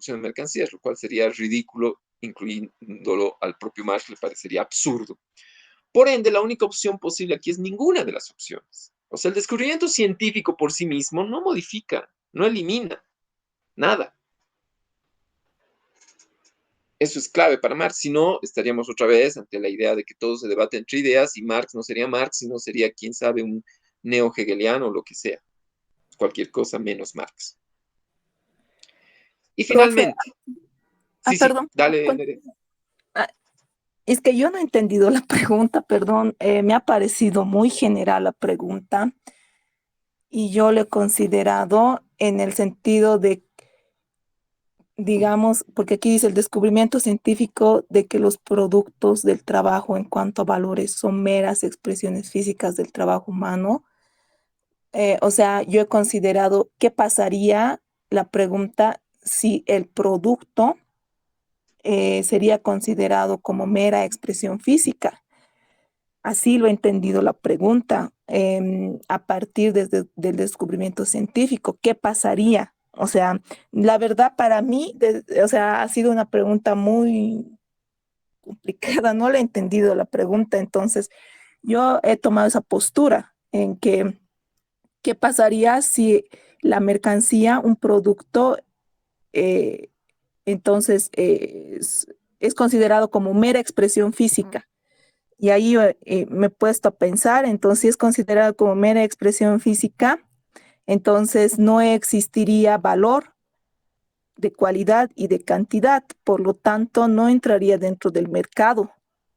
producción de mercancías, lo cual sería ridículo, incluyéndolo al propio Marx le parecería absurdo. Por ende, la única opción posible aquí es ninguna de las opciones. O sea, el descubrimiento científico por sí mismo no modifica, no elimina nada. Eso es clave para Marx, si no, estaríamos otra vez ante la idea de que todo se debate entre ideas y Marx no sería Marx, sino sería, quién sabe, un neo-hegeliano o lo que sea, cualquier cosa menos Marx. Y Profe, finalmente, sí, perdón. dale, Nere. Ah, es que yo no he entendido la pregunta, perdón. Me ha parecido muy general la pregunta y yo lo he considerado en el sentido de, digamos, porque aquí dice el descubrimiento científico de que los productos del trabajo en cuanto a valores son meras expresiones físicas del trabajo humano. O sea, yo he considerado qué pasaría la pregunta si el producto sería considerado como mera expresión física. Así lo he entendido la pregunta, a partir del descubrimiento científico. ¿Qué pasaría? O sea, la verdad para mí, o sea, ha sido una pregunta muy complicada, no le he entendido la pregunta, entonces yo he tomado esa postura en que, ¿qué pasaría si la mercancía, un producto, eh, entonces es considerado como mera expresión física? Y ahí me he puesto a pensar, entonces si es considerado como mera expresión física, entonces no existiría valor de cualidad y de cantidad, por lo tanto no entraría dentro del mercado,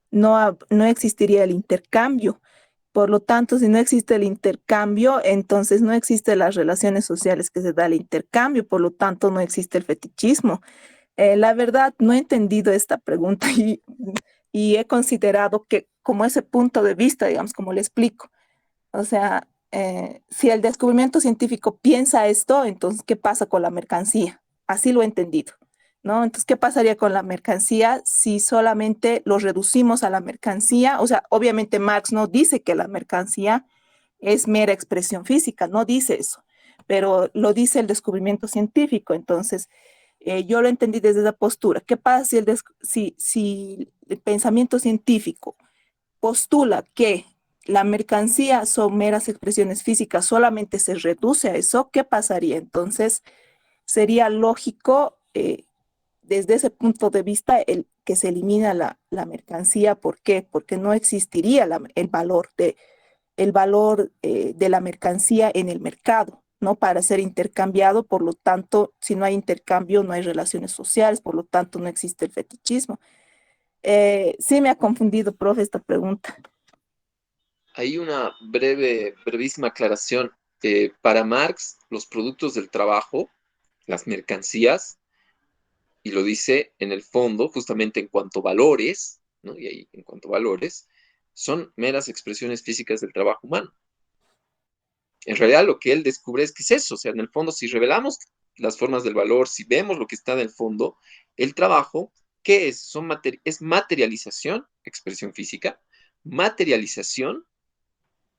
no existiría el intercambio. Por lo tanto, si no existe el intercambio, entonces no existen las relaciones sociales que se da el intercambio, por lo tanto no existe el fetichismo. La verdad, no he entendido esta pregunta y he considerado que como ese punto de vista, digamos, como le explico, o sea, si el descubrimiento científico piensa esto, entonces, ¿qué pasa con la mercancía? Así lo he entendido, ¿no? Entonces, ¿qué pasaría con la mercancía si solamente lo reducimos a la mercancía? O sea, obviamente Marx no dice que la mercancía es mera expresión física, no dice eso, pero lo dice el descubrimiento científico. Entonces, yo lo entendí desde esa postura. ¿Qué pasa si el pensamiento científico postula que la mercancía son meras expresiones físicas, solamente se reduce a eso? ¿Qué pasaría? Entonces, sería lógico, desde ese punto de vista, que se elimina la mercancía. ¿Por qué? Porque no existiría el valor de la mercancía en el mercado, ¿no? Para ser intercambiado, por lo tanto, si no hay intercambio, no hay relaciones sociales, por lo tanto, no existe el fetichismo. Sí me ha confundido, profe, esta pregunta. Hay una brevísima aclaración. Para Marx, los productos del trabajo, las mercancías, y lo dice en el fondo, justamente en cuanto a valores, ¿no? Y ahí, en cuanto a valores, son meras expresiones físicas del trabajo humano. En realidad lo que él descubre es que es eso, o sea, en el fondo, si revelamos las formas del valor, si vemos lo que está en el fondo, el trabajo, ¿qué es? Es materialización, expresión física, materialización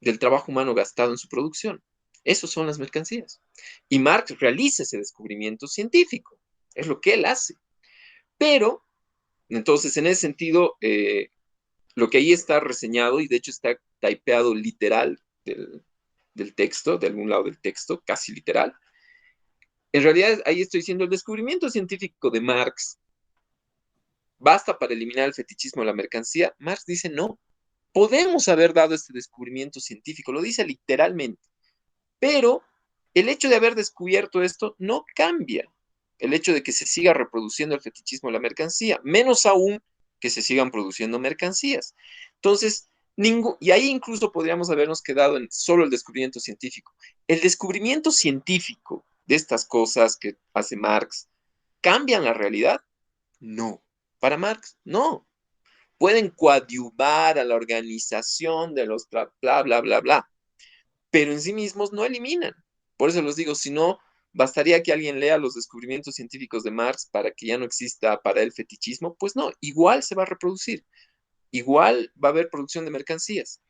del trabajo humano gastado en su producción. Esas son las mercancías. Y Marx realiza ese descubrimiento científico, es lo que él hace. Pero, entonces, en ese sentido, lo que ahí está reseñado, y de hecho está typeado literal del texto, de algún lado del texto, casi literal, en realidad ahí estoy diciendo el descubrimiento científico de Marx basta para eliminar el fetichismo de la mercancía. Marx dice no, podemos haber dado este descubrimiento científico, lo dice literalmente, pero el hecho de haber descubierto esto no cambia el hecho de que se siga reproduciendo el fetichismo de la mercancía, menos aún que se sigan produciendo mercancías. Entonces, y ahí incluso podríamos habernos quedado en solo el descubrimiento científico. El descubrimiento científico de estas cosas que hace Marx, ¿cambian la realidad? No. Para Marx, no. Pueden coadyuvar a la organización de los bla, bla, bla, bla, bla, pero en sí mismos no eliminan. Por eso les digo, si no, bastaría que alguien lea los descubrimientos científicos de Marx para que ya no exista para él fetichismo, pues no, igual se va a reproducir, igual va a haber producción de mercancías.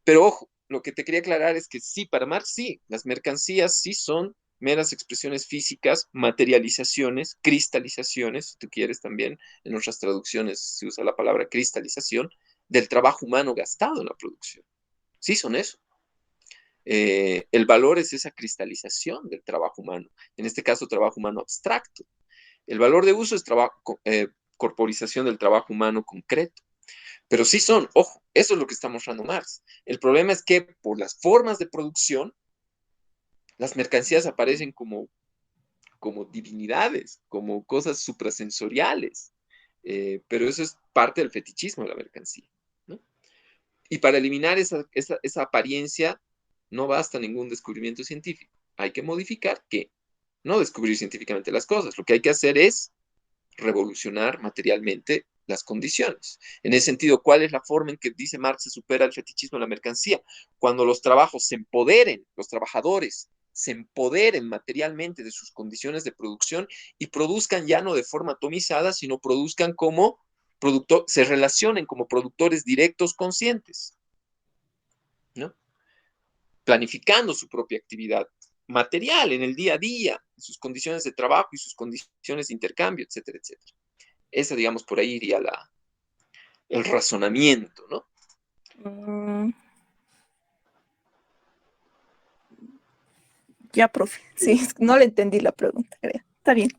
Pero ojo, lo que te quería aclarar es que sí, para Marx sí, las mercancías sí son meras expresiones físicas, materializaciones, cristalizaciones, si tú quieres también, en otras traducciones se usa la palabra cristalización, del trabajo humano gastado en la producción. Sí, son eso. El valor es esa cristalización del trabajo humano, en este caso trabajo humano abstracto. El valor de uso es corporización del trabajo humano concreto. Pero sí son, ojo, eso es lo que está mostrando Marx. El problema es que por las formas de producción, las mercancías aparecen como divinidades, como cosas suprasensoriales. Pero eso es parte del fetichismo de la mercancía, ¿no? Y para eliminar esa apariencia no basta ningún descubrimiento científico. Hay que modificar que no descubrir científicamente las cosas. Lo que hay que hacer es revolucionar materialmente las condiciones. En ese sentido, ¿cuál es la forma en que dice Marx se supera el fetichismo de la mercancía? Cuando los trabajos se empoderen, los trabajadores se empoderen materialmente de sus condiciones de producción y produzcan ya no de forma atomizada, sino produzcan como se relacionen como productores directos conscientes, ¿no? Planificando su propia actividad material en el día a día, sus condiciones de trabajo y sus condiciones de intercambio, etcétera, etcétera. Esa, digamos, por ahí iría el razonamiento, ¿no? Mm, ya, profe. Sí, no le entendí la pregunta, creo. Está bien.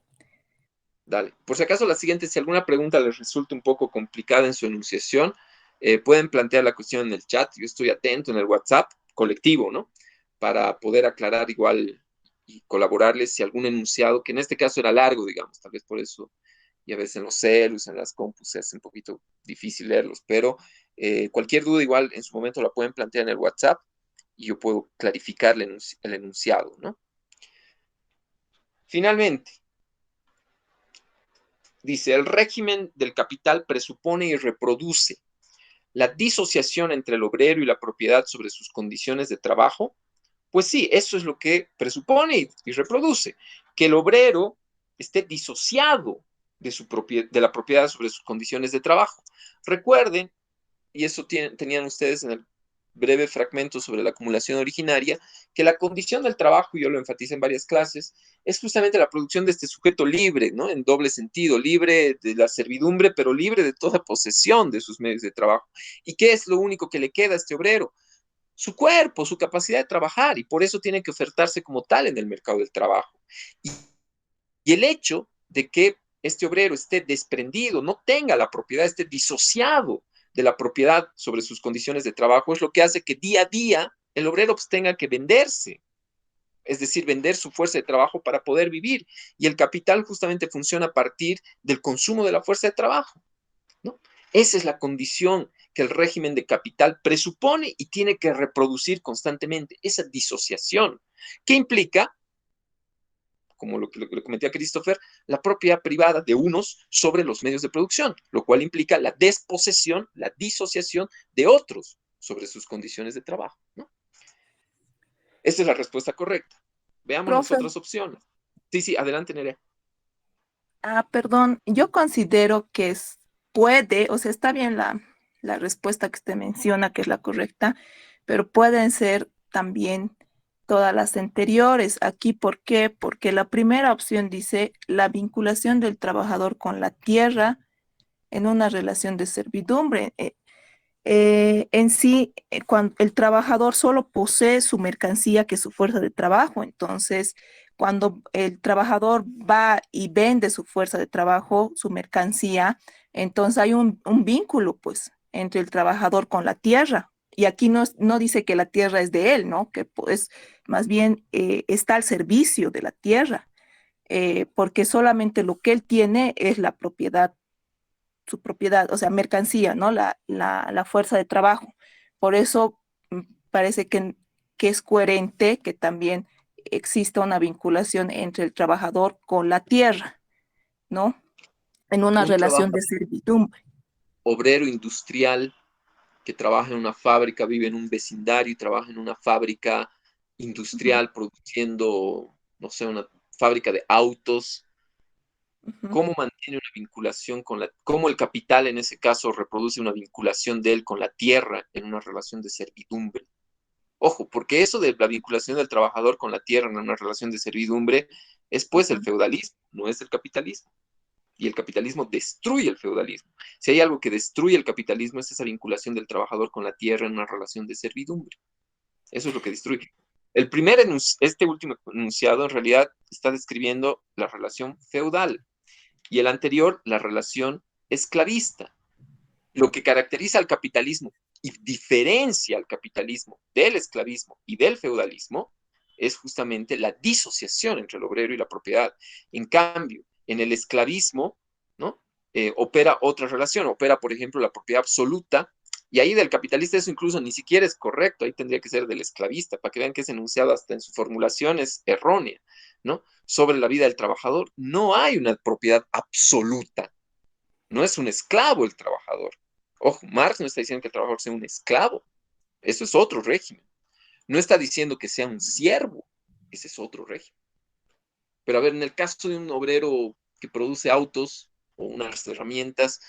Dale. Por si acaso, la siguiente, si alguna pregunta les resulta un poco complicada en su enunciación, pueden plantear la cuestión en el chat. Yo estoy atento en el WhatsApp colectivo, ¿no? Para poder aclarar igual y colaborarles si algún enunciado, que en este caso era largo, digamos, tal vez por eso, y a veces en los celus, en las compus, se hace un poquito difícil leerlos, pero cualquier duda igual en su momento la pueden plantear en el WhatsApp y yo puedo clarificar el enunciado, ¿no? Finalmente, dice, el régimen del capital presupone y reproduce la disociación entre el obrero y la propiedad sobre sus condiciones de trabajo. Pues sí, eso es lo que presupone y reproduce, que el obrero esté disociado de la propiedad sobre sus condiciones de trabajo. Recuerden, y eso tenían ustedes en el breve fragmento sobre la acumulación originaria, que la condición del trabajo, y yo lo enfatizo en varias clases, es justamente la producción de este sujeto libre, ¿no? En doble sentido, libre de la servidumbre, pero libre de toda posesión de sus medios de trabajo. ¿Y qué es lo único que le queda a este obrero? Su cuerpo, su capacidad de trabajar, y por eso tiene que ofertarse como tal en el mercado del trabajo. Y el hecho de que este obrero esté desprendido, no tenga la propiedad, esté disociado de la propiedad sobre sus condiciones de trabajo, es lo que hace que día a día el obrero pues, tenga que venderse, es decir, vender su fuerza de trabajo para poder vivir. Y el capital justamente funciona a partir del consumo de la fuerza de trabajo, ¿no? Esa es la condición que el régimen de capital presupone y tiene que reproducir constantemente, esa disociación. ¿Qué implica? Como lo que le comenté a Christopher, la propiedad privada de unos sobre los medios de producción, lo cual implica la desposesión, la disociación de otros sobre sus condiciones de trabajo, ¿no? Esa es la respuesta correcta. Veamos las Profe, otras opciones. Sí, sí, adelante, Nerea. perdón, yo considero que puede, o sea, está bien la respuesta que usted menciona, que es la correcta, pero pueden ser también todas las anteriores. Aquí, ¿por qué? Porque la primera opción dice la vinculación del trabajador con la tierra en una relación de servidumbre. En sí, cuando el trabajador solo posee su mercancía, que es su fuerza de trabajo, entonces cuando el trabajador va y vende su fuerza de trabajo, su mercancía, entonces hay un vínculo, pues, entre el trabajador con la tierra. Y aquí no dice que la tierra es de él, ¿no? Que pues más bien está al servicio de la tierra, porque solamente lo que él tiene es la propiedad, su propiedad, o sea, mercancía, ¿no? La fuerza de trabajo. Por eso parece que es coherente que también exista una vinculación entre el trabajador con la tierra, ¿no? En una Un relación trabajo de servidumbre. obrero industrial que trabaja en una fábrica, vive en un vecindario y trabaja en una fábrica Ujú, industrial produciendo, no sé, una fábrica de autos. ujú. ¿Cómo mantiene una vinculación cómo el capital en ese caso reproduce una vinculación de él con la tierra en una relación de servidumbre? Ojo, porque eso de la vinculación del trabajador con la tierra en una relación de servidumbre es pues el feudalismo, no es el capitalismo. Y el capitalismo destruye el feudalismo. Si hay algo que destruye el capitalismo es esa vinculación del trabajador con la tierra en una relación de servidumbre. Eso es lo que destruye. Este último enunciado en realidad está describiendo la relación feudal y el anterior la relación esclavista. Lo que caracteriza al capitalismo y diferencia al capitalismo del esclavismo y del feudalismo es justamente la disociación entre el obrero y la propiedad. En cambio, en el esclavismo, ¿no? Opera otra relación, opera, por ejemplo, la propiedad absoluta, y ahí del capitalista eso incluso ni siquiera es correcto, ahí tendría que ser del esclavista, para que vean que ese enunciado hasta en su formulación es errónea, ¿no? Sobre la vida del trabajador, no hay una propiedad absoluta, no es un esclavo el trabajador. Ojo, Marx no está diciendo que el trabajador sea un esclavo, eso es otro régimen. No está diciendo que sea un siervo, ese es otro régimen. Pero a ver, en el caso de un obrero que produce autos o unas herramientas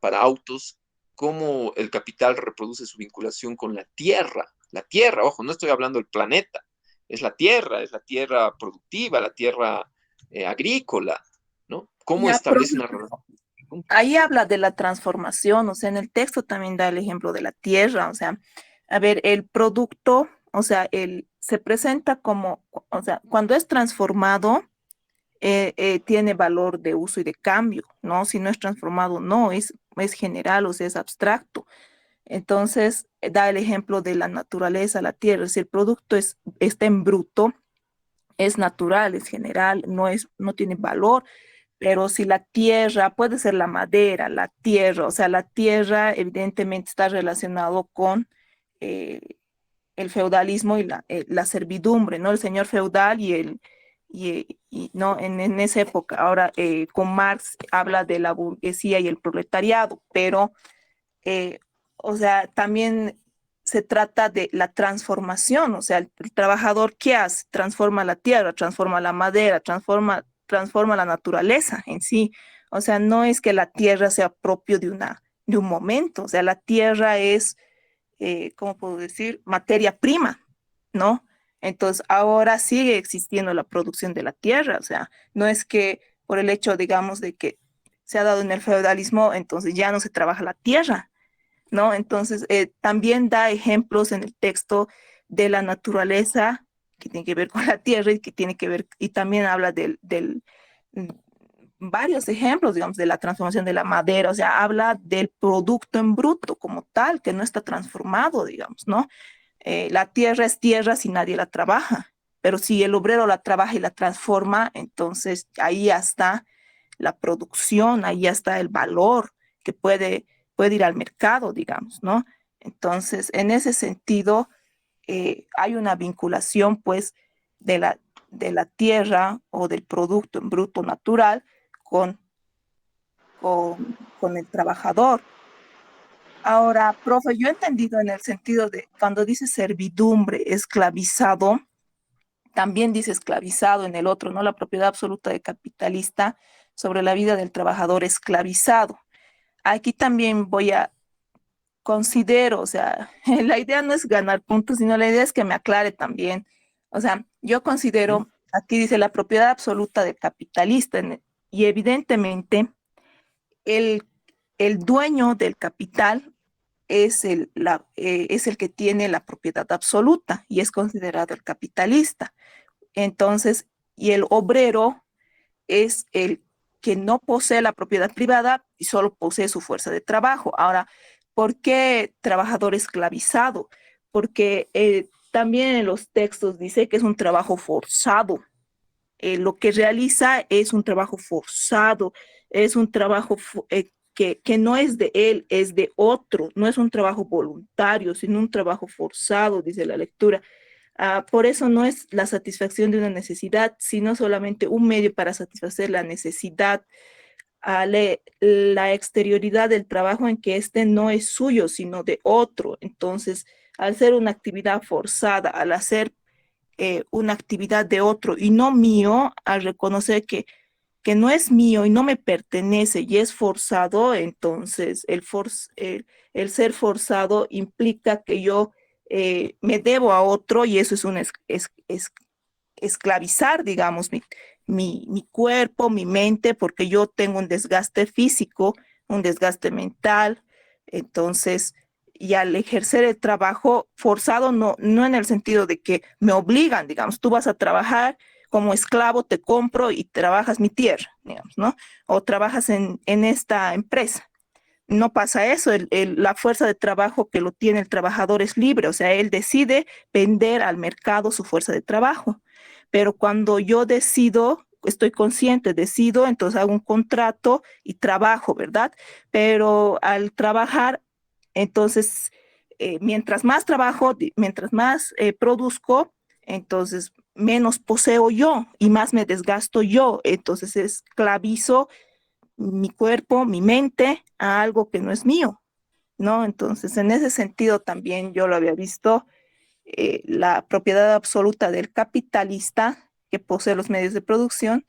para autos, ¿cómo el capital reproduce su vinculación con la tierra? La tierra, ojo, no estoy hablando del planeta, es la tierra productiva, la tierra agrícola, ¿no? ¿Cómo Ya, establece una relación? ahí habla de la transformación, o sea, en el texto también da el ejemplo de la tierra, o sea, a ver, el producto, o sea, se presenta como, o sea, cuando es transformado, tiene valor de uso y de cambio, ¿no? Si no es transformado, no, es general, o sea, es abstracto. Entonces, da el ejemplo de la naturaleza, la tierra, si el producto está en bruto, es natural, es general, no tiene valor, pero si la tierra, puede ser la madera, la tierra, o sea, la tierra evidentemente está relacionado con eh, el feudalismo y la servidumbre, ¿no? El señor feudal no, en esa época. Ahora, con Marx habla de la burguesía y el proletariado, pero, eh, o sea, también se trata de la transformación, o sea, el trabajador, ¿qué hace? Transforma la tierra, transforma la madera, transforma la naturaleza en sí. O sea, no es que la tierra sea propio de un momento, o sea, la tierra es ¿cómo puedo decir? Materia prima, ¿no? Entonces, ahora sigue existiendo la producción de la tierra, o sea, no es que por el hecho, digamos, de que se ha dado en el feudalismo, entonces ya no se trabaja la tierra, ¿no? Entonces, también da ejemplos en el texto de la naturaleza que tiene que ver con la tierra y que tiene que ver, y también habla mm, varios ejemplos, digamos, de la transformación de la madera, o sea, habla del producto en bruto como tal, que no está transformado, digamos, ¿no? La tierra es tierra si nadie la trabaja, pero si el obrero la trabaja y la transforma, entonces ahí ya está la producción, ahí ya está el valor que puede ir al mercado, digamos, ¿no? Entonces, en ese sentido, hay una vinculación, pues, de de la tierra o del producto en bruto natural con, con el trabajador. Ahora, profe, yo he entendido en el sentido de cuando dice servidumbre, esclavizado, también dice esclavizado en el otro, ¿no? La propiedad absoluta de capitalista sobre la vida del trabajador esclavizado. Aquí también considero, o sea, la idea no es ganar puntos, sino la idea es que me aclare también. O sea, yo considero, aquí dice la propiedad absoluta del capitalista, y evidentemente el, el dueño del capital es el que tiene la propiedad absoluta y es considerado el capitalista. Entonces, y el obrero es el que no posee la propiedad privada y solo posee su fuerza de trabajo. Ahora, ¿por qué trabajador esclavizado? Porque también en los textos dice que es un trabajo forzado. Lo que realiza es un trabajo forzado, es un trabajo que no es de él, es de otro, no es un trabajo voluntario, sino un trabajo forzado, dice la lectura. Por eso no es la satisfacción de una necesidad, sino solamente un medio para satisfacer la necesidad, la exterioridad del trabajo en que este no es suyo, sino de otro. Entonces, al ser una actividad forzada, al hacer una actividad de otro y no mío, al reconocer que no es mío y no me pertenece y es forzado, entonces el ser forzado implica que yo me debo a otro y eso es esclavizar, digamos, mi cuerpo, mi mente, porque yo tengo un desgaste físico, un desgaste mental. Entonces, y al ejercer el trabajo forzado, no en el sentido de que me obligan, digamos, tú vas a trabajar como esclavo, te compro y trabajas mi tierra, digamos, ¿no? O trabajas en esta empresa. No pasa eso, la fuerza de trabajo que lo tiene el trabajador es libre, o sea, él decide vender al mercado su fuerza de trabajo. Pero cuando yo decido, estoy consciente, decido, entonces hago un contrato y trabajo, ¿verdad? Pero al trabajar, entonces, mientras más trabajo, mientras más produzco, entonces menos poseo yo y más me desgasto yo, entonces esclavizo mi cuerpo, mi mente a algo que no es mío, ¿no? Entonces, en ese sentido también yo lo había visto, la propiedad absoluta del capitalista que posee los medios de producción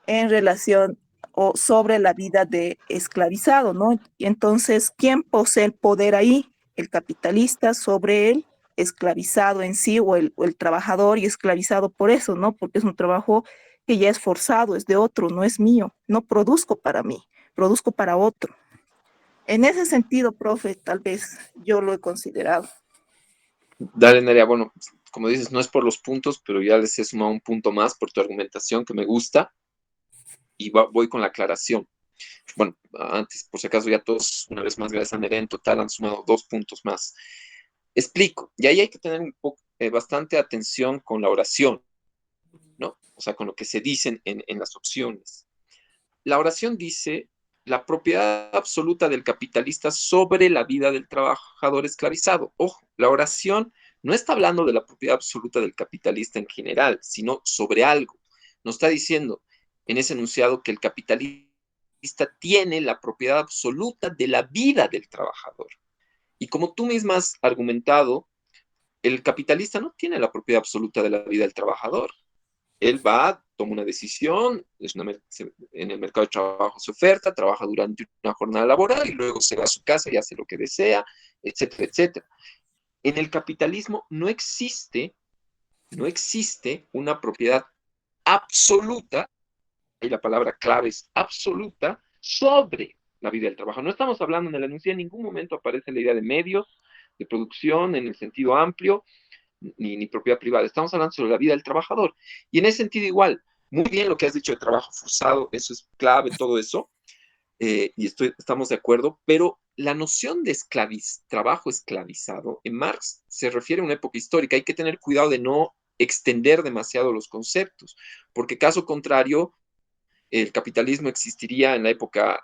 en relación o sobre la vida de esclavizado, ¿no? Y entonces, ¿quién posee el poder ahí? El capitalista sobre el esclavizado en sí o el trabajador y esclavizado por eso, ¿no? Porque es un trabajo que ya es forzado, es de otro, no es mío, no produzco para mí, produzco para otro. En ese sentido, profe, tal vez yo lo he considerado. Dale, Nerea, bueno, como dices, no es por los puntos, pero ya les he sumado un punto más por tu argumentación que me gusta y voy con la aclaración. Bueno, antes, por si acaso, ya todos, una vez más, gracias a Nerea, en total han sumado 2 puntos más. Explico, y ahí hay que tener un poco, bastante atención con la oración, ¿no? O sea, con lo que se dicen en las opciones. La oración dice la propiedad absoluta del capitalista sobre la vida del trabajador esclavizado. Ojo, la oración no está hablando de la propiedad absoluta del capitalista en general, sino sobre algo. Nos está diciendo en ese enunciado que el capitalista tiene la propiedad absoluta de la vida del trabajador. Y como tú misma has argumentado, el capitalista no tiene la propiedad absoluta de la vida del trabajador. Él va, toma una decisión, en el mercado de trabajo se oferta, trabaja durante una jornada laboral y luego se va a su casa y hace lo que desea, etcétera, etcétera. En el capitalismo no existe una propiedad absoluta, y la palabra clave es absoluta, sobre la vida del trabajo. No estamos hablando en el anuncio, en ningún momento aparece la idea de medios de producción en el sentido amplio, ni propiedad privada. Estamos hablando sobre la vida del trabajador. Y en ese sentido igual, muy bien lo que has dicho de trabajo forzado, eso es clave, todo eso, y estamos de acuerdo, pero la noción de trabajo esclavizado en Marx se refiere a una época histórica. Hay que tener cuidado de no extender demasiado los conceptos, porque caso contrario, el capitalismo existiría en la época,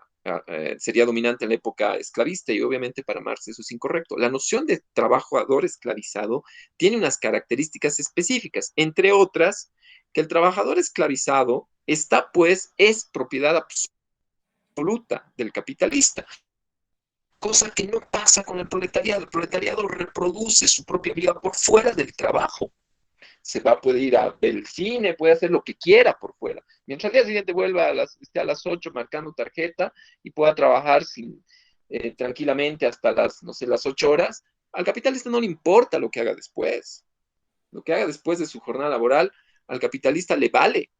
sería dominante en la época esclavista y obviamente para Marx eso es incorrecto. La noción de trabajador esclavizado tiene unas características específicas, entre otras, que el trabajador esclavizado está pues, es propiedad absoluta del capitalista, cosa que no pasa con el proletariado. El proletariado reproduce su propia vida por fuera del trabajo. Puede ir a ver el cine, puede hacer lo que quiera por fuera. Mientras al día siguiente vuelva esté a las 8 marcando tarjeta y pueda trabajar tranquilamente hasta las, no sé, las 8 horas, al capitalista no le importa lo que haga después. Lo que haga después de su jornada laboral, al capitalista le vale.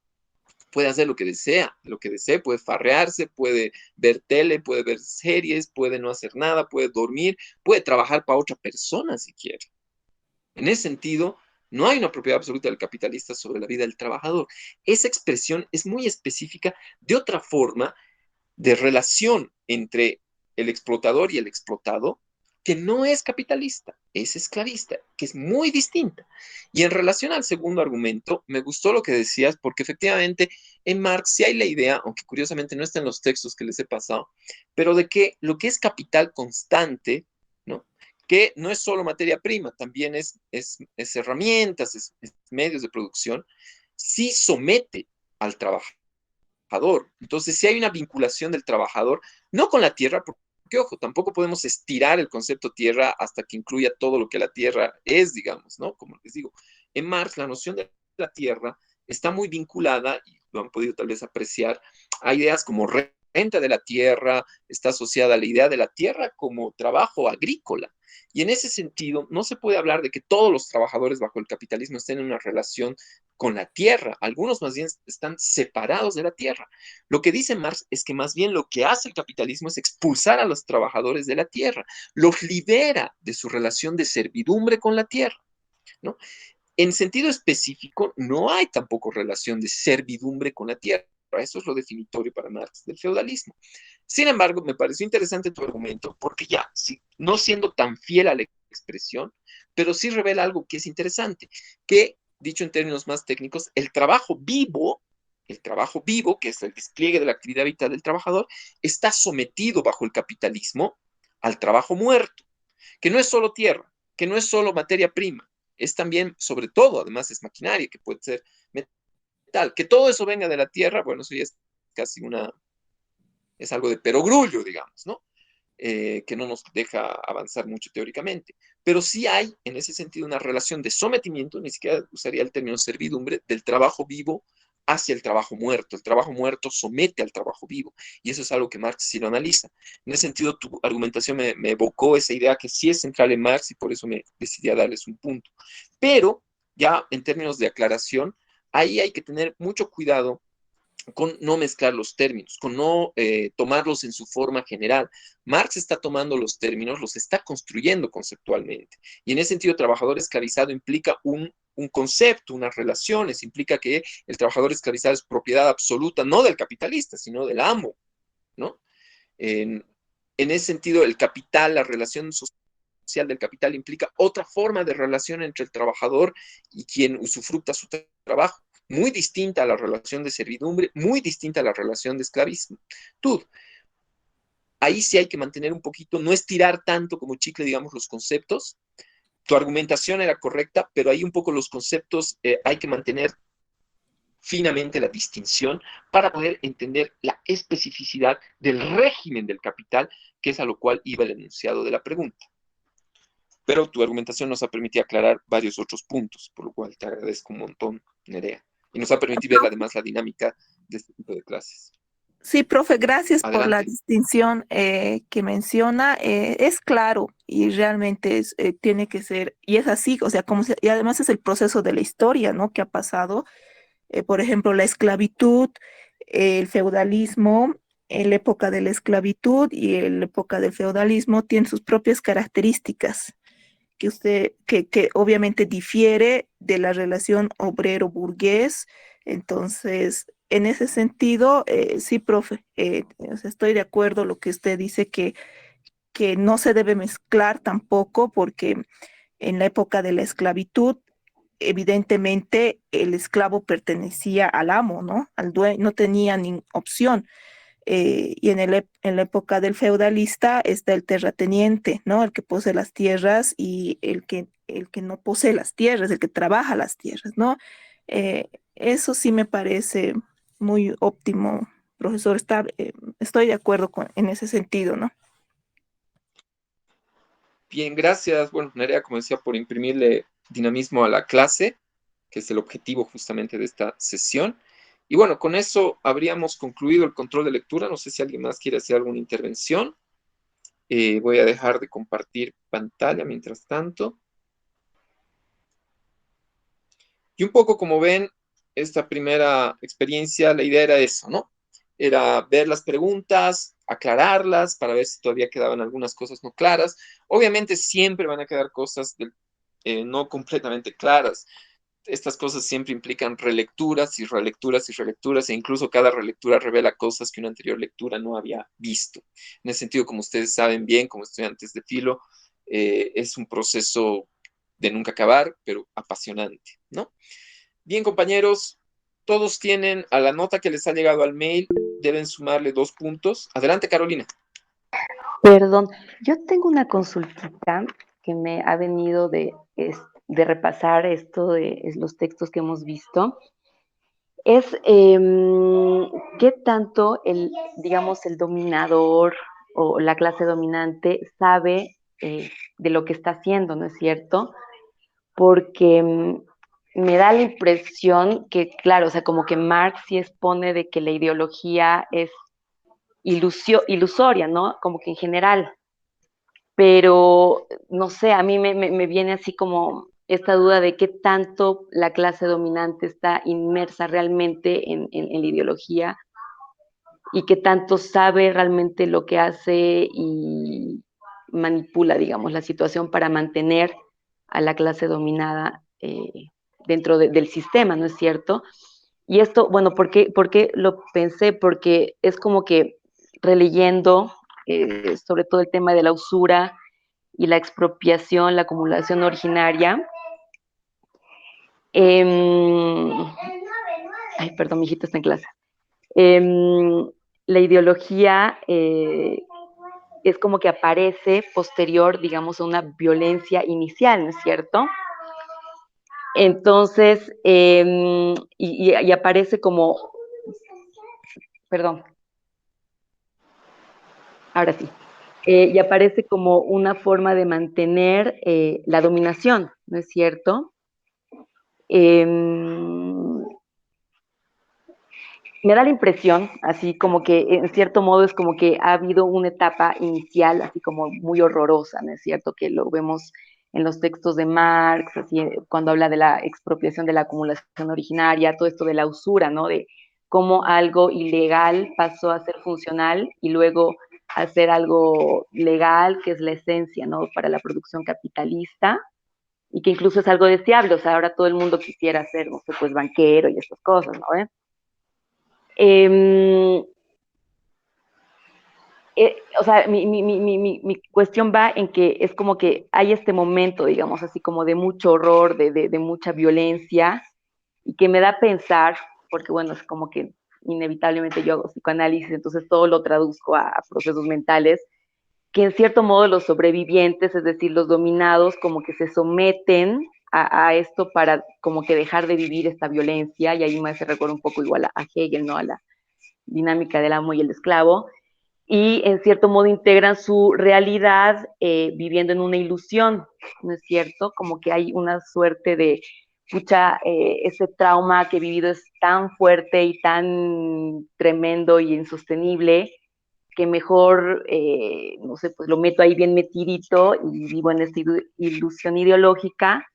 Puede hacer lo que desee, puede farrearse, puede ver tele, puede ver series, puede no hacer nada, puede dormir, puede trabajar para otra persona si quiere. En ese sentido, no hay una propiedad absoluta del capitalista sobre la vida del trabajador. Esa expresión es muy específica de otra forma de relación entre el explotador y el explotado, que no es capitalista, es esclavista, que es muy distinta. Y en relación al segundo argumento, me gustó lo que decías, porque efectivamente en Marx sí hay la idea, aunque curiosamente no está en los textos que les he pasado, pero de que lo que es capital constante, ¿no? Que no es solo materia prima, también es herramientas, es medios de producción, sí somete al trabajador. Entonces, si hay una vinculación del trabajador, no con la tierra, porque, ojo, tampoco podemos estirar el concepto tierra hasta que incluya todo lo que la tierra es, digamos, ¿no? Como les digo, en Marx la noción de la tierra está muy vinculada, y lo han podido tal vez apreciar, a ideas como renta de la tierra, está asociada a la idea de la tierra como trabajo agrícola. Y en ese sentido, no se puede hablar de que todos los trabajadores bajo el capitalismo estén en una relación con la tierra. Algunos más bien están separados de la tierra. Lo que dice Marx es que más bien lo que hace el capitalismo es expulsar a los trabajadores de la tierra, los libera de su relación de servidumbre con la tierra, ¿no? En sentido específico, no hay tampoco relación de servidumbre con la tierra. Eso es lo definitorio para Marx del feudalismo. Sin embargo, me pareció interesante tu argumento porque ya, sí, no siendo tan fiel a la expresión, pero sí revela algo que es interesante, que, dicho en términos más técnicos, el trabajo vivo, que es el despliegue de la actividad vital del trabajador, está sometido bajo el capitalismo al trabajo muerto, que no es solo tierra, que no es solo materia prima, es también, sobre todo, además es maquinaria, que puede ser metal, que todo eso venga de la tierra, bueno, eso ya es casi es algo de perogrullo, digamos, ¿no? Que no nos deja avanzar mucho teóricamente. Pero sí hay, en ese sentido, una relación de sometimiento, ni siquiera usaría el término servidumbre, del trabajo vivo hacia el trabajo muerto. El trabajo muerto somete al trabajo vivo. Y eso es algo que Marx sí lo analiza. En ese sentido, tu argumentación me evocó esa idea que sí es central en Marx y por eso me decidí a darles un punto. Pero, ya en términos de aclaración, ahí hay que tener mucho cuidado con no mezclar los términos, con no tomarlos en su forma general. Marx está tomando los términos, los está construyendo conceptualmente. Y en ese sentido, trabajador esclavizado implica un concepto, unas relaciones, implica que el trabajador esclavizado es propiedad absoluta, no del capitalista, sino del amo, ¿no? En, en ese sentido, el capital, la relación social del capital implica otra forma de relación entre el trabajador y quien usufructa su trabajo, muy distinta a la relación de servidumbre, muy distinta a la relación de esclavismo. Tú, ahí sí hay que mantener un poquito, no estirar tanto como chicle, digamos, los conceptos. Tu argumentación era correcta, pero ahí un poco los conceptos hay que mantener finamente la distinción para poder entender la especificidad del régimen del capital, que es a lo cual iba el enunciado de la pregunta. Pero tu argumentación nos ha permitido aclarar varios otros puntos, por lo cual te agradezco un montón, Nerea. Y nos ha permitido ver además la dinámica de este tipo de clases. Sí, profe, gracias por la Adelante. distinción que menciona. Es claro y realmente tiene que ser, y es así, o sea, y además es el proceso de la historia, ¿no? Que ha pasado. Por ejemplo, la esclavitud, el feudalismo, en la época de la esclavitud y en la época del feudalismo tienen sus propias características que obviamente difiere de la relación obrero-burgués. Entonces, en ese sentido, sí, profe, o sea, estoy de acuerdo lo que usted dice que no se debe mezclar tampoco porque en la época de la esclavitud, evidentemente el esclavo pertenecía al amo, ¿no? Al dueño, no tenía ni opción. Y en la época del feudalista está el terrateniente, ¿no? El que posee las tierras y el que no posee las tierras, el que trabaja las tierras, ¿no? Eso sí me parece muy óptimo, profesor. Estoy de acuerdo en ese sentido, ¿no? Bien, gracias. Bueno, Nerea, como decía, por imprimirle dinamismo a la clase, que es el objetivo justamente de esta sesión. Y bueno, con eso habríamos concluido el control de lectura. No sé si alguien más quiere hacer alguna intervención. Voy a dejar de compartir pantalla mientras tanto. Y un poco como ven, esta primera experiencia, la idea era eso, ¿no? Era ver las preguntas, aclararlas para ver si todavía quedaban algunas cosas no claras. Obviamente siempre van a quedar cosas no completamente claras. Estas cosas siempre implican relecturas y relecturas y relecturas, e incluso cada relectura revela cosas que una anterior lectura no había visto. En ese sentido, como ustedes saben bien, como estudiantes de filo, es un proceso de nunca acabar, pero apasionante, ¿no? Bien, compañeros, todos tienen a la nota que les ha llegado al mail, deben sumarle 2 puntos. Adelante, Carolina. Perdón, yo tengo una consultita que me ha venido de repasar esto de los textos que hemos visto. Es qué tanto digamos, el dominador o la clase dominante sabe de lo que está haciendo, ¿no es cierto? Porque me da la impresión que, claro, o sea, como que Marx sí expone de que la ideología es ilusoria, ¿no? Como que en general. Pero, no sé, a mí me viene así como esta duda de qué tanto la clase dominante está inmersa realmente en la ideología y qué tanto sabe realmente lo que hace y manipula, digamos, la situación para mantener a la clase dominada dentro del sistema, ¿no es cierto? Y esto, bueno, por qué lo pensé? Porque es como que releyendo sobre todo el tema de la usura y la expropiación, la acumulación originaria. Eh, Ay, perdón, mi hijita está en clase. Eh, la ideología es como que aparece posterior, digamos, a una violencia inicial, ¿no es cierto? Entonces, y aparece como, perdón, ahora sí, y aparece como una forma de mantener la dominación, ¿no es cierto? Eh, Me da la impresión, así como que en cierto modo es como que ha habido una etapa inicial, así como muy horrorosa, ¿no es cierto? Que lo vemos en los textos de Marx, así, cuando habla de la expropiación de la acumulación originaria, todo esto de la usura, ¿no? De cómo algo ilegal pasó a ser funcional y luego a ser algo legal, que es la esencia, ¿no? Para la producción capitalista y que incluso es algo deseable, o sea, ahora todo el mundo quisiera ser, no sé, pues banquero y estas cosas, ¿no? Eh, o sea, mi cuestión va en que es como que hay este momento, digamos, así como de mucho horror, de mucha violencia, y que me da a pensar, porque bueno, es como que inevitablemente yo hago psicoanálisis, entonces todo lo traduzco a procesos mentales, que en cierto modo los sobrevivientes, es decir, los dominados, como que se someten a esto para como que dejar de vivir esta violencia, y ahí me hace recuerdo un poco igual a Hegel, ¿no? A la dinámica del amo y el esclavo, y en cierto modo integran su realidad viviendo en una ilusión, ¿no es cierto? Como que hay una suerte de, pucha, ese trauma que he vivido es tan fuerte y tan tremendo y insostenible que mejor, no sé, pues lo meto ahí bien metidito y vivo en esta ilusión ideológica,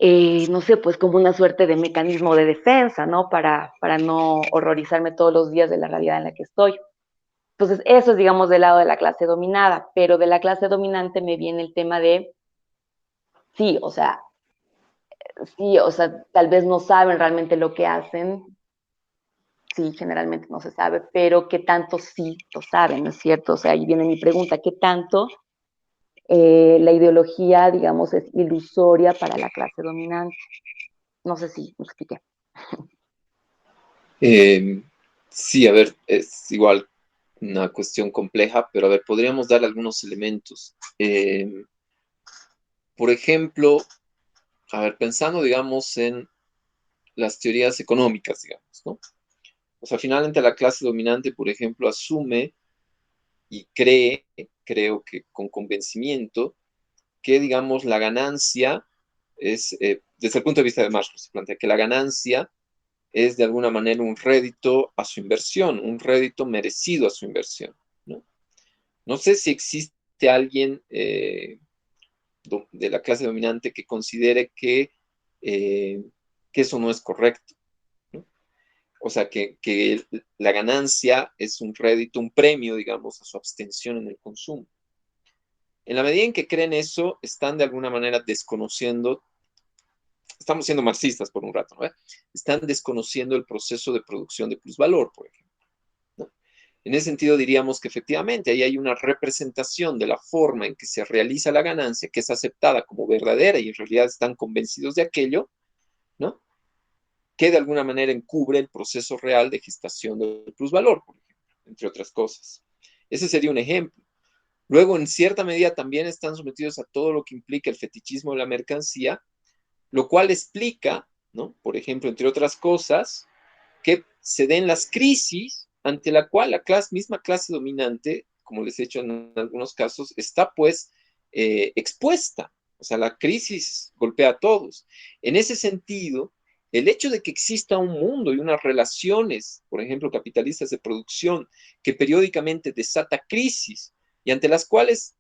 no sé, pues como una suerte de mecanismo de defensa, ¿no? Para no horrorizarme todos los días de la realidad en la que estoy. Entonces, eso es, digamos, del lado de la clase dominada, pero de la clase dominante me viene el tema de, sí, o sea, sí, o sea, tal vez no saben realmente lo que hacen, sí, generalmente no se sabe, pero qué tanto sí lo saben, ¿no es cierto? O sea, ahí viene mi pregunta, ¿qué tanto la ideología, digamos, es ilusoria para la clase dominante? No sé si me expliqué. Sí, a ver, es igual una cuestión compleja, pero a ver, podríamos dar algunos elementos. Por ejemplo, a ver, pensando, digamos, en las teorías económicas, digamos, ¿no? O sea, finalmente la clase dominante, por ejemplo, asume y cree, creo que con convencimiento, que, digamos, la ganancia es, desde el punto de vista de Marx, se plantea que la ganancia es de alguna manera un rédito a su inversión, un rédito merecido a su inversión, ¿no? No sé si existe alguien de la clase dominante que considere eh, que eso no es correcto, ¿no? O sea, que la ganancia es un rédito, un premio, digamos, a su abstención en el consumo. En la medida en que creen eso, están de alguna manera desconociendo, estamos siendo marxistas por un rato, ¿no? Están desconociendo el proceso de producción de plusvalor, por ejemplo, ¿no? En ese sentido, diríamos que efectivamente ahí hay una representación de la forma en que se realiza la ganancia, que es aceptada como verdadera y en realidad están convencidos de aquello, ¿no? Que de alguna manera encubre el proceso real de gestación del plusvalor, por ejemplo, entre otras cosas. Ese sería un ejemplo. Luego, en cierta medida, también están sometidos a todo lo que implica el fetichismo de la mercancía, lo cual explica, ¿no? Por ejemplo, entre otras cosas, que se den las crisis ante la cual la misma clase dominante, como les he hecho en algunos casos, está pues expuesta. O sea, la crisis golpea a todos. En ese sentido, El hecho de que exista un mundo y unas relaciones, por ejemplo, capitalistas de producción, que periódicamente desata crisis y ante las cuales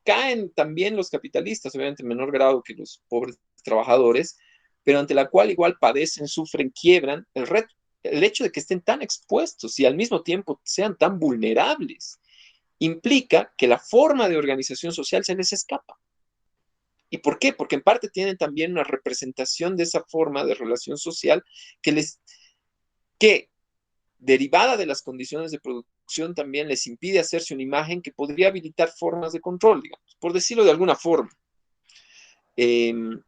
caen también los capitalistas, obviamente en menor grado que los pobres trabajadores, pero ante la cual igual padecen, sufren, quiebran, el hecho de que estén tan expuestos y al mismo tiempo sean tan vulnerables, implica que la forma de organización social se les escapa. ¿Y por qué? Porque en parte tienen también una representación de esa forma de relación social que derivada de las condiciones de producción también les impide hacerse una imagen que podría habilitar formas de control, digamos, por decirlo de alguna forma. En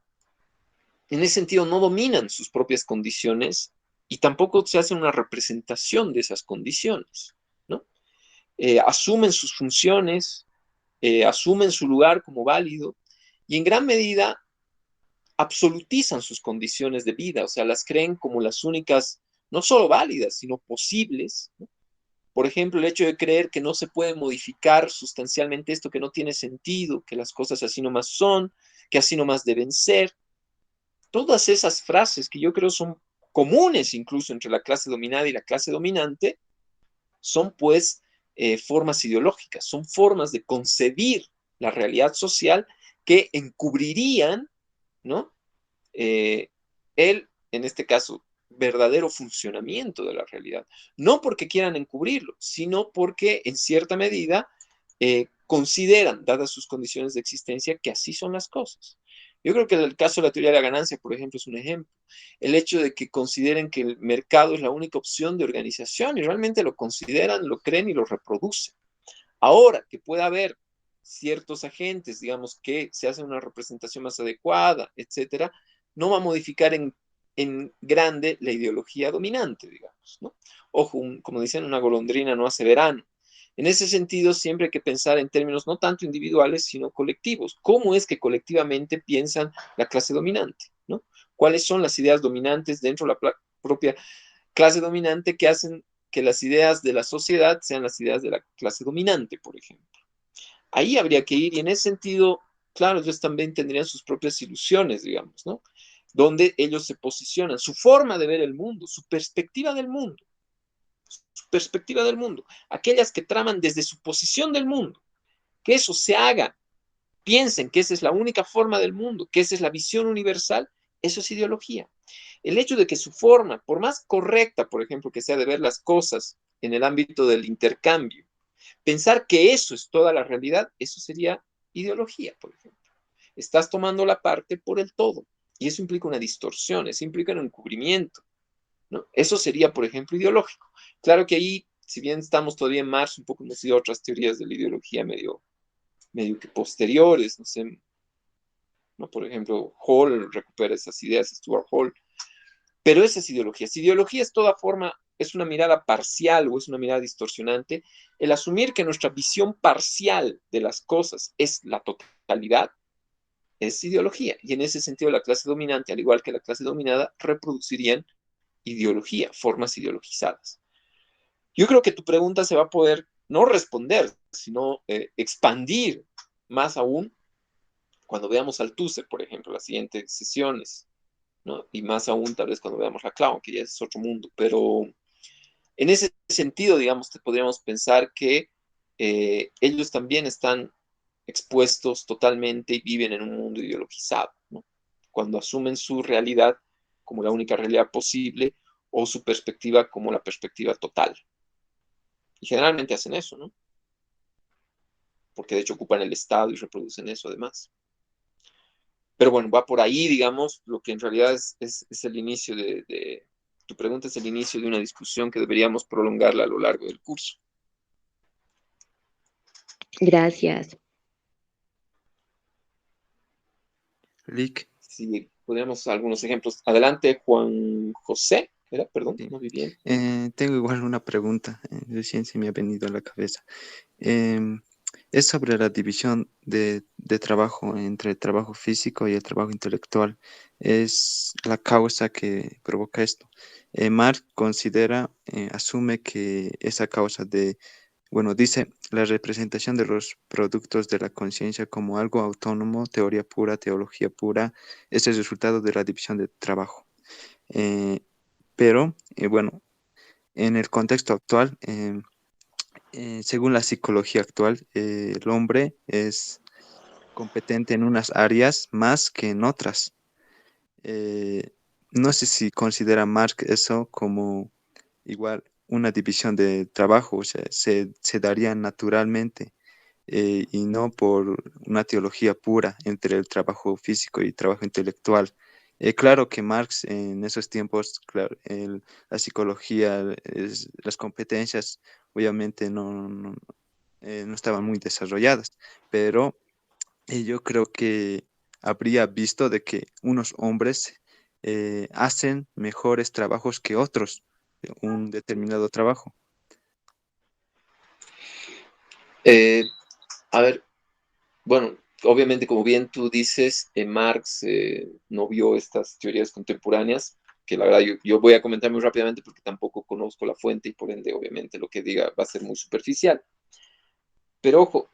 ese sentido, no dominan sus propias condiciones y tampoco se hace una representación de esas condiciones, ¿no? Asumen sus funciones, asumen su lugar como válido y en gran medida absolutizan sus condiciones de vida, o sea, las creen como las únicas, no solo válidas, sino posibles, ¿no? Por ejemplo, el hecho de creer que no se puede modificar sustancialmente esto, que no tiene sentido, que las cosas así nomás son, que así nomás deben ser. Todas esas frases que yo creo son comunes incluso entre la clase dominada y la clase dominante, son pues formas ideológicas, son formas de concebir la realidad social que encubrirían, ¿no? En este caso, verdadero funcionamiento de la realidad. No porque quieran encubrirlo, sino porque en cierta medida consideran, dadas sus condiciones de existencia, que así son las cosas. Yo creo que el caso de la teoría de la ganancia, por ejemplo, es un ejemplo. El hecho de que consideren que el mercado es la única opción de organización y realmente lo consideran, lo creen y lo reproducen. Ahora, que pueda haber ciertos agentes, digamos, que se hacen una representación más adecuada, etcétera, no va a modificar en grande la ideología dominante, digamos, ¿no? Ojo, como dicen, una golondrina no hace verano. En ese sentido, siempre hay que pensar en términos no tanto individuales, sino colectivos. ¿Cómo es que colectivamente piensan la clase dominante, ¿no? ¿Cuáles son las ideas dominantes dentro de la propia clase dominante que hacen que las ideas de la sociedad sean las ideas de la clase dominante, por ejemplo? Ahí habría que ir y en ese sentido, claro, ellos también tendrían sus propias ilusiones, digamos, ¿no? Donde ellos se posicionan, su forma de ver el mundo, su perspectiva del mundo, aquellas que traman desde su posición del mundo, que eso se haga, piensen que esa es la única forma del mundo, que esa es la visión universal, eso es ideología. El hecho de que su forma, por más correcta, por ejemplo, que sea de ver las cosas en el ámbito del intercambio, pensar que eso es toda la realidad, eso sería ideología, por ejemplo. Estás tomando la parte por el todo. Y eso implica una distorsión, eso implica un encubrimiento, ¿no? Eso sería, por ejemplo, ideológico. Claro que ahí, si bien estamos todavía en marzo, un poco hemos ido a otras teorías de la ideología medio que posteriores, no sé, ¿no? Por ejemplo, Hall recupera esas ideas, Stuart Hall, pero esa es ideología. Si ideología es toda forma, es una mirada parcial o es una mirada distorsionante, el asumir que nuestra visión parcial de las cosas es la totalidad, es ideología. Y en ese sentido, la clase dominante, al igual que la clase dominada, reproducirían ideología, formas ideologizadas. Yo creo que tu pregunta se va a poder no responder, sino expandir más aún cuando veamos al TUSE, por ejemplo, las siguientes sesiones, ¿no? Y más aún tal vez cuando veamos la clown, que ya es otro mundo, pero en ese sentido, digamos, podríamos pensar que ellos también están expuestos totalmente y viven en un mundo ideologizado, ¿no? Cuando asumen su realidad como la única realidad posible o su perspectiva como la perspectiva total. Y generalmente hacen eso, ¿no? Porque de hecho ocupan el Estado y reproducen eso además. Pero bueno, va por ahí, digamos, lo que en realidad es el inicio tu pregunta es el inicio de una discusión que deberíamos prolongarla a lo largo del curso. Gracias. Lick, Si podríamos algunos ejemplos. Adelante, Juan José. ¿Era? Perdón, sí. no vi bien. Tengo igual una pregunta, recién se me ha venido a la cabeza. Em, es sobre la división de trabajo entre el trabajo físico y el trabajo intelectual. Es la causa que provoca esto. Marx considera, asume que esa causa bueno, dice la representación de los productos de la conciencia como algo autónomo, teoría pura, teología pura, es el resultado de la división de trabajo. Pero, bueno, en el contexto actual, según la psicología actual, el hombre es competente en unas áreas más que en otras. Eh, no sé si considera Marx eso como igual una división de trabajo, o sea, se daría naturalmente y no por una teología pura entre el trabajo físico y trabajo intelectual. Claro que Marx en esos tiempos, claro, la psicología, las competencias obviamente no estaban muy desarrolladas, pero yo creo que habría visto de que unos hombres hacen mejores trabajos que otros, un determinado trabajo. Eh, a ver, bueno, obviamente, como bien tú dices, Marx no vio estas teorías contemporáneas, que la verdad yo voy a comentar muy rápidamente porque tampoco conozco la fuente y por ende, obviamente, lo que diga va a ser muy superficial. Pero ojo,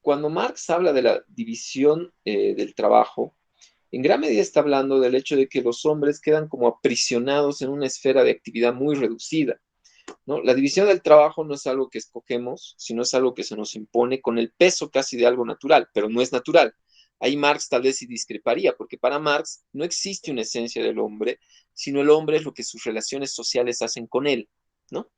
cuando Marx habla de la división del trabajo, en gran medida está hablando del hecho de que los hombres quedan como aprisionados en una esfera de actividad muy reducida, ¿no? La división del trabajo no es algo que escogemos, sino es algo que se nos impone con el peso casi de algo natural, pero no es natural. Ahí Marx tal vez sí discreparía, porque para Marx no existe una esencia del hombre, sino el hombre es lo que sus relaciones sociales hacen con él, ¿no?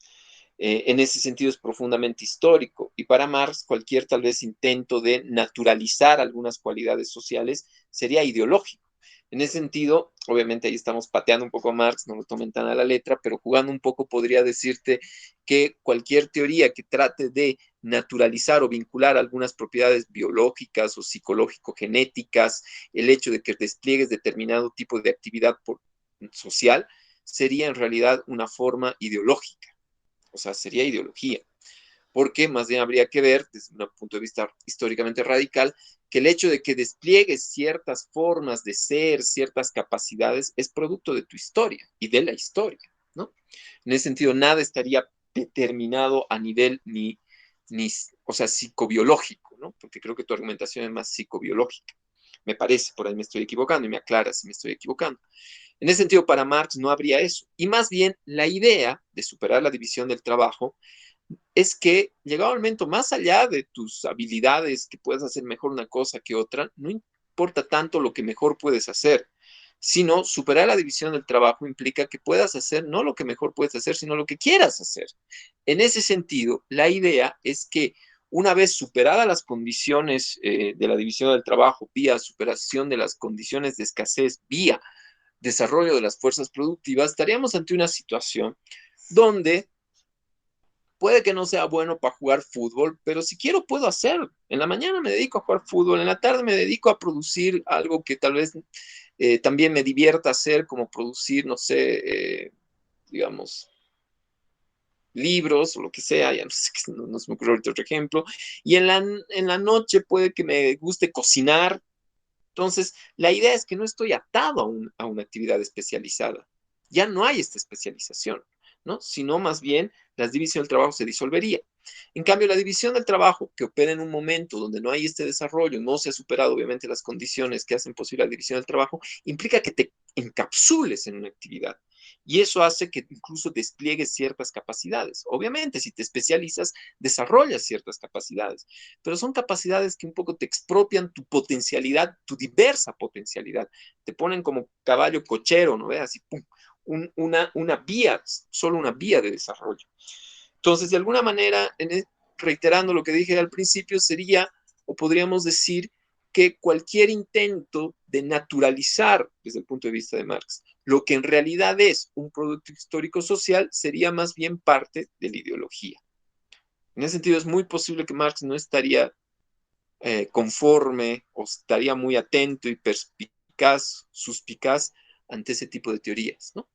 En ese sentido es profundamente histórico y para Marx cualquier tal vez intento de naturalizar algunas cualidades sociales sería ideológico. En ese sentido, obviamente ahí estamos pateando un poco a Marx, no lo tomen tan a la letra, pero jugando un poco podría decirte que cualquier teoría que trate de naturalizar o vincular algunas propiedades biológicas o psicológico-genéticas, el hecho de que despliegues determinado tipo de actividad social, sería en realidad una forma ideológica, o sea, sería ideología, porque más bien habría que ver, desde un punto de vista históricamente radical, que el hecho de que despliegues ciertas formas de ser, ciertas capacidades, es producto de tu historia y de la historia, ¿no? En ese sentido, nada estaría determinado a nivel ni o sea, psicobiológico, ¿no? Porque creo que tu argumentación es más psicobiológica. Me parece, por ahí me estoy equivocando y me aclaras si me estoy equivocando. En ese sentido, para Marx no habría eso. Y más bien, la idea de superar la división del trabajo es que llegado al momento, más allá de tus habilidades, que puedas hacer mejor una cosa que otra, no importa tanto lo que mejor puedes hacer, sino superar la división del trabajo implica que puedas hacer no lo que mejor puedes hacer, sino lo que quieras hacer. En ese sentido, la idea es que una vez superadas las condiciones de la división del trabajo, vía superación de las condiciones de escasez, vía desarrollo de las fuerzas productivas, estaríamos ante una situación donde puede que no sea bueno para jugar fútbol, pero si quiero puedo hacer. En la mañana me dedico a jugar fútbol, en la tarde me dedico a producir algo que tal vez también me divierta hacer, como producir, no sé, digamos, libros o lo que sea, ya no sé, no se me ocurre ahorita otro ejemplo. Y en la noche puede que me guste cocinar. Entonces, la idea es que no estoy atado a una actividad especializada. Ya no hay esta especialización, ¿no? Sino más bien la división del trabajo se disolvería. En cambio, la división del trabajo, que opera en un momento donde no hay este desarrollo, no se ha superado obviamente las condiciones que hacen posible la división del trabajo, implica que te encapsules en una actividad. Y eso hace que incluso despliegues ciertas capacidades. Obviamente, si te especializas, desarrollas ciertas capacidades, pero son capacidades que un poco te expropian tu potencialidad, tu diversa potencialidad. Te ponen como caballo cochero, ¿no ves? Así, pum, una vía, solo una vía de desarrollo. Entonces, de alguna manera, reiterando lo que dije al principio, sería, o podríamos decir, que cualquier intento de naturalizar, desde el punto de vista de Marx, lo que en realidad es un producto histórico social, sería más bien parte de la ideología. En ese sentido, es muy posible que Marx no estaría conforme o estaría muy atento y perspicaz, suspicaz ante ese tipo de teorías, ¿no?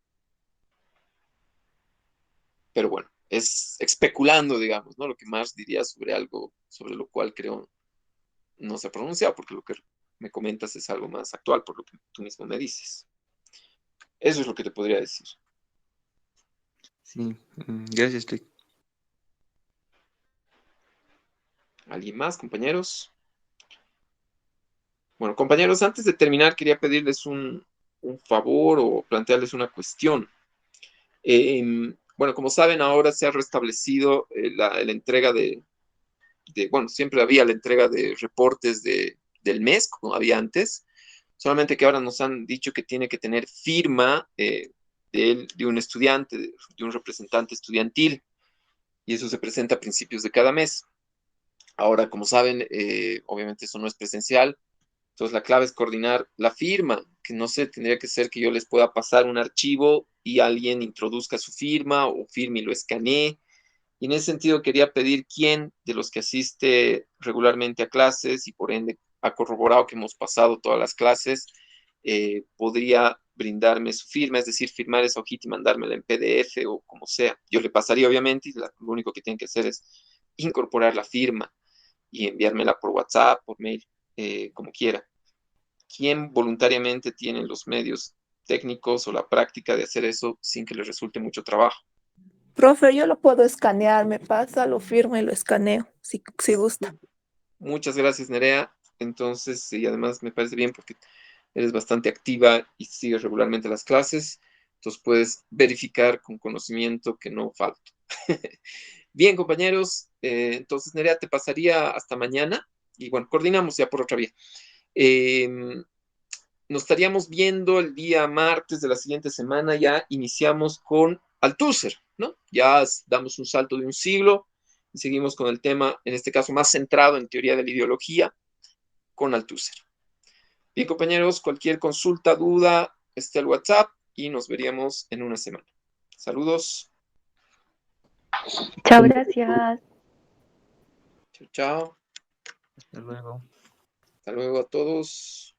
Pero bueno, es especulando, digamos, ¿no? Lo que Marx diría sobre algo sobre lo cual creo no se ha pronunciado, porque lo que me comentas es algo más actual, por lo que tú mismo me dices. Eso es lo que te podría decir. Sí, gracias, Rick. ¿Alguien más, compañeros? Bueno, compañeros, antes de terminar, quería pedirles un favor o plantearles una cuestión. Bueno, como saben, ahora se ha restablecido la entrega bueno, siempre había la entrega de reportes del mes, como había antes, solamente que ahora nos han dicho que tiene que tener firma de un estudiante, de un representante estudiantil, y eso se presenta a principios de cada mes. Ahora, como saben, obviamente eso no es presencial, entonces la clave es coordinar la firma, que no sé, tendría que ser que yo les pueda pasar un archivo y alguien introduzca su firma o firme y lo escanee. Y en ese sentido quería pedir quién de los que asiste regularmente a clases y por ende ha corroborado que hemos pasado todas las clases, podría brindarme su firma, es decir, firmar esa hojita y mandármela en PDF o como sea. Yo le pasaría obviamente y lo único que tienen que hacer es incorporar la firma y enviármela por WhatsApp, por mail, como quiera. ¿Quién voluntariamente tiene los medios técnicos o la práctica de hacer eso sin que les resulte mucho trabajo? Profe, yo lo puedo escanear, me pasa, lo firmo y lo escaneo, si gusta. Muchas gracias, Nerea. Entonces, y además me parece bien porque eres bastante activa y sigues regularmente las clases. Entonces puedes verificar con conocimiento que no falto. Bien, compañeros. Entonces, Nerea, te pasaría hasta mañana y bueno, coordinamos ya por otra vía. Eh, Nos estaríamos viendo el día martes de la siguiente semana. Ya iniciamos con Althusser, ¿no? Ya damos un salto de un siglo y seguimos con el tema, en este caso, más centrado en teoría de la ideología, con Althusser. Bien, compañeros, cualquier consulta, duda, está el WhatsApp y nos veríamos en una semana. Saludos. Chao, gracias. Chao, chao. Hasta luego. Hasta luego a todos.